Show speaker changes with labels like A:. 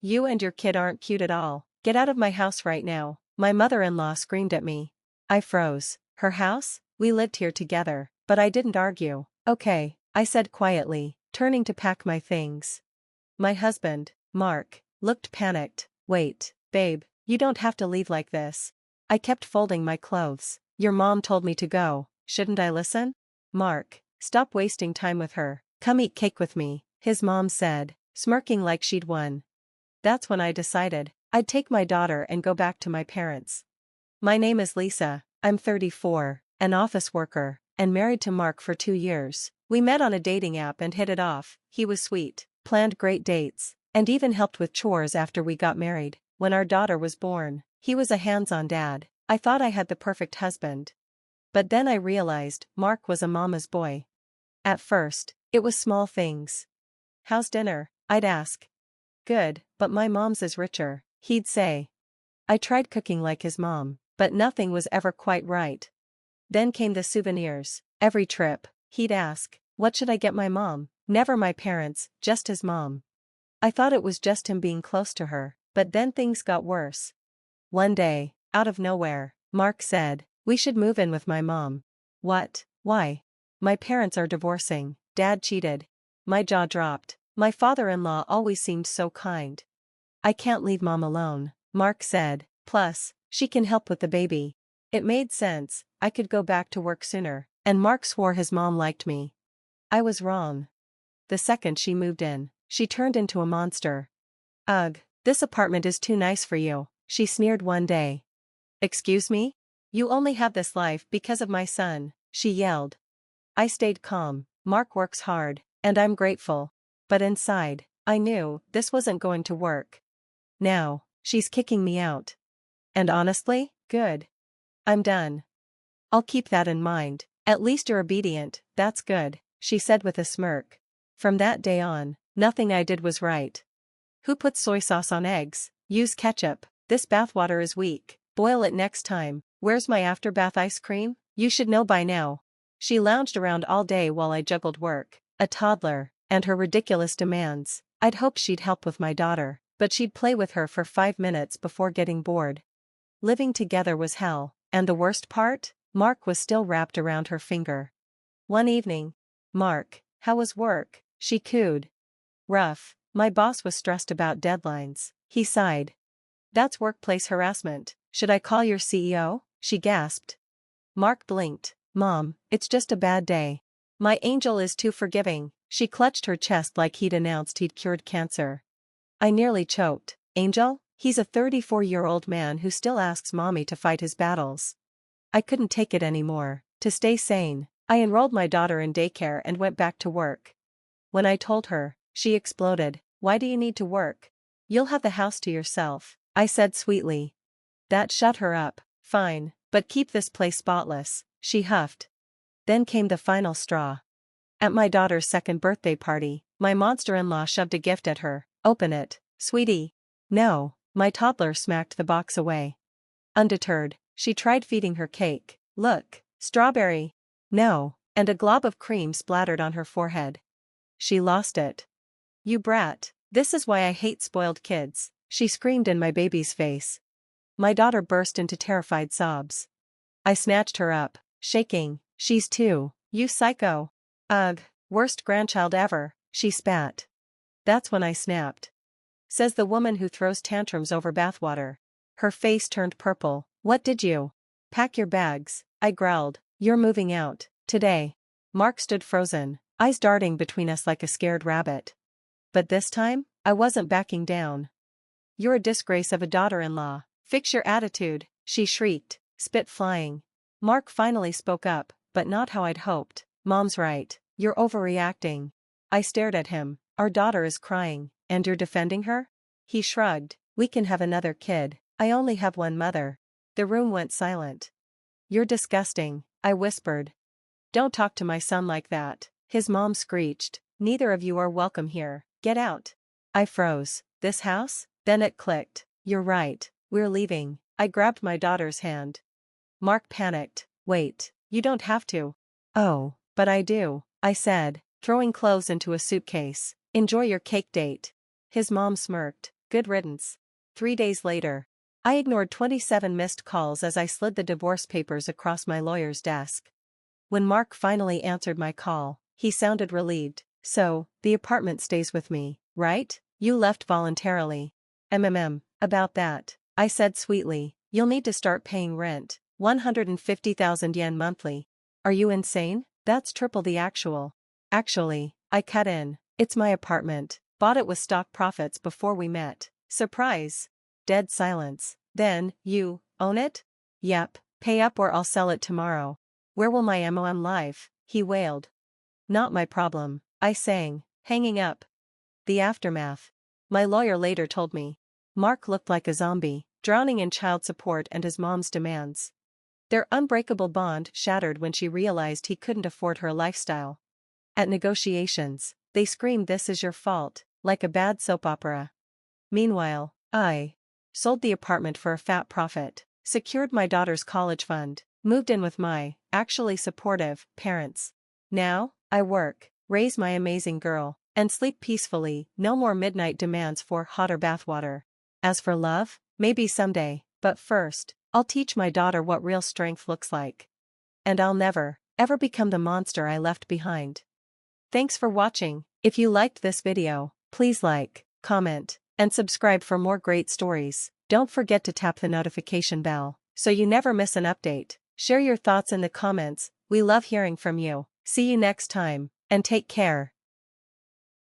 A: You and your kid aren't cute at all. Get out of my house right now, my mother-in-law screamed at me. I froze. Her house? We lived here together, but I didn't argue. Okay, I said quietly, turning to pack my things. My husband, Mark, looked panicked. Wait, babe, you don't have to leave like this. I kept folding my clothes. Your mom told me to go, shouldn't I listen? Mark, stop wasting time with her. Come eat cake with me, his mom said, smirking like she'd won. That's when I decided I'd take my daughter and go back to my parents. My name is Lisa, I'm 34, an office worker, and married to Mark for 2 years. We met on a dating app and hit it off. He was sweet, planned great dates, and even helped with chores after we got married. When our daughter was born, he was a hands-on dad. I thought I had the perfect husband. But then I realized Mark was a mama's boy. At first, it was small things. How's dinner? I'd ask. Good, but my mom's is richer, he'd say. I tried cooking like his mom, but nothing was ever quite right. Then came the souvenirs. Every trip, he'd ask, what should I get my mom? Never my parents, just his mom. I thought it was just him being close to her, but then things got worse. One day, out of nowhere, Mark said, we should move in with my mom. What? Why? My parents are divorcing, Dad cheated. My jaw dropped. My father-in-law always seemed so kind. I can't leave Mom alone, Mark said, plus, she can help with the baby. It made sense, I could go back to work sooner, and Mark swore his mom liked me. I was wrong. The second she moved in, she turned into a monster. Ugh, this apartment is too nice for you, she sneered one day. Excuse me? You only have this life because of my son, she yelled. I stayed calm. Mark works hard, and I'm grateful. But inside, I knew this wasn't going to work. Now, she's kicking me out. And honestly, good. I'm done. I'll keep that in mind. At least you're obedient, that's good, she said with a smirk. From that day on, nothing I did was right. Who puts soy sauce on eggs? Use ketchup. This bathwater is weak. Boil it next time. Where's my after-bath ice cream? You should know by now. She lounged around all day while I juggled work, a toddler, and her ridiculous demands. I'd hoped she'd help with my daughter, but she'd play with her for 5 minutes before getting bored. Living together was hell, and the worst part? Mark was still wrapped around her finger. One evening, Mark, how was work? She cooed. Rough, my boss was stressed about deadlines, he sighed. That's workplace harassment, should I call your CEO? She gasped. Mark blinked. Mom, it's just a bad day. My angel is too forgiving. She clutched her chest like he'd announced he'd cured cancer. I nearly choked. Angel? He's a 34-year-old man who still asks mommy to fight his battles. I couldn't take it anymore. To stay sane, I enrolled my daughter in daycare and went back to work. When I told her, she exploded. Why do you need to work? You'll have the house to yourself, I said sweetly. That shut her up. Fine, but keep this place spotless, she huffed. Then came the final straw. At my daughter's second birthday party, my monster-in-law shoved a gift at her. Open it, sweetie. No, my toddler smacked the box away. Undeterred, she tried feeding her cake. Look, strawberry. No, and a glob of cream splattered on her forehead. She lost it. You brat, this is why I hate spoiled kids, she screamed in my baby's face. My daughter burst into terrified sobs. I snatched her up, shaking. She's 2, you psycho. Ugh, worst grandchild ever, she spat. That's when I snapped. Says the woman who throws tantrums over bathwater. Her face turned purple. What did you? Pack your bags, I growled. You're moving out, today. Mark stood frozen, eyes darting between us like a scared rabbit. But this time, I wasn't backing down. You're a disgrace of a daughter-in-law. Fix your attitude, she shrieked, spit flying. Mark finally spoke up, but not how I'd hoped. Mom's right, you're overreacting. I stared at him. Our daughter is crying, and you're defending her? He shrugged. We can have another kid. I only have one mother. The room went silent. You're disgusting, I whispered. Don't talk to my son like that, his mom screeched. Neither of you are welcome here. Get out. I froze. This house? Then it clicked. You're right, we're leaving. I grabbed my daughter's hand. Mark panicked. Wait, you don't have to. Oh, but I do, I said, throwing clothes into a suitcase. Enjoy your cake date. His mom smirked. Good riddance. 3 days later. I ignored 27 missed calls as I slid the divorce papers across my lawyer's desk. When Mark finally answered my call, he sounded relieved. So, the apartment stays with me, right? You left voluntarily. About that, I said sweetly, you'll need to start paying rent, 150,000 yen monthly. Are you insane? That's triple the actual. Actually, I cut in, it's my apartment, bought it with stock profits before we met. Surprise. Dead silence. Then, you own it? Yep, pay up or I'll sell it tomorrow. Where will my MOM live? He wailed. Not my problem, I sang, hanging up. The aftermath. My lawyer later told me. Mark looked like a zombie, drowning in child support and his mom's demands. Their unbreakable bond shattered when she realized he couldn't afford her lifestyle. At negotiations, they screamed "This is your fault," like a bad soap opera. Meanwhile, I sold the apartment for a fat profit, secured my daughter's college fund, moved in with my, actually supportive, parents. Now, I work, raise my amazing girl, and sleep peacefully. No more midnight demands for hotter bathwater. As for love, maybe someday, but first, I'll teach my daughter what real strength looks like. And I'll never, ever become the monster I left behind. Thanks for watching. If you liked this video, please like, comment, and subscribe for more great stories. Don't forget to tap the notification bell, so you never miss an update. Share your thoughts in the comments, we love hearing from you. See you next time, and take care.